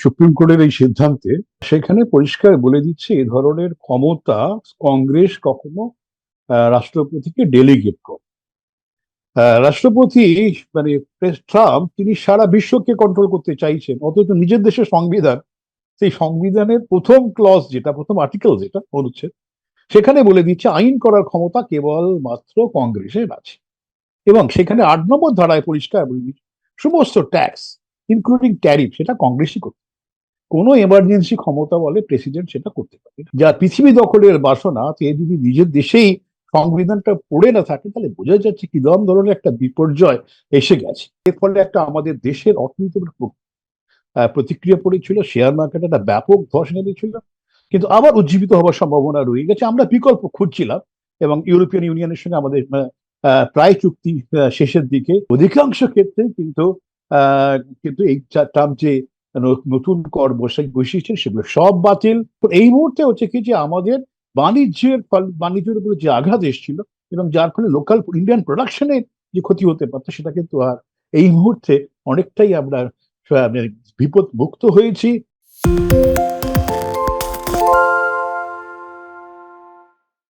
Supreme কোর্টের এই সিদ্ধান্তে সেখানে পরিষ্কার বলে দিচ্ছে এ ধরনের ক্ষমতা কংগ্রেস কখনো রাষ্ট্রপতিকে ডেলিগেট করে। রাষ্ট্রপতি মানে ট্রাম্প তিনি সারা বিশ্বকে কন্ট্রোল করতে চাইছেন, অথচ নিজের দেশের সংবিধান, সেই সংবিধানের প্রথম ক্লজ যেটা, প্রথম আর্টিকেল যেটা অনুচ্ছেদ, সেখানে বলে দিচ্ছে আইন করার ক্ষমতা কেবল মাত্র কংগ্রেসের আছে। এবং সেখানে 8 নম্বর ধারায় পরিষ্কার বলে দিচ্ছে সমস্ত ট্যাক্স ইনক্লুডিং ট্যারিফ সেটা কংগ্রেসই করতে, কোনো এমার্জেন্সি ক্ষমতা বলে প্রেসিডেন্ট সেটা করতে পারে। যা পৃথিবী দখলের বাসনা, সে যদি নিজের দেশেই সংবিধানটা পড়ে না থাকে, তাহলে বোঝা যাচ্ছে কি ধরনের একটা বিপর্যয় এসে গেছে। এর ফলে একটা আমাদের দেশের অর্থনীতির প্রতিক্রিয়া পড়েছিল, শেয়ার মার্কেট একটা ব্যাপক ধস নেমেছিল, কিন্তু আবার উজ্জীবিত হওয়ার সম্ভাবনা রয়ে গেছে। আমরা বিকল্প খুঁজছিলাম এবং ইউরোপিয়ান ইউনিয়নের সঙ্গে আমাদের প্রায় চুক্তি শেষের দিকে, অধিকাংশ ক্ষেত্রে কিন্তু কিন্তু এই ট্রাম্প যে নতুন কর বসিয়েছেন সেগুলো সব বাতিল। এই মুহূর্তে হচ্ছে কি যে আমাদের বাণিজ্যের উপর যে আঘাত এসেছিল এবং যার ফলে লোকাল ইন্ডিয়ান প্রোডাকশনের যে ক্ষতি হতে পারতো, সেটা কিন্তু আর এই মুহূর্তে অনেকটাই আমরা বিপদ মুক্ত হয়েছি।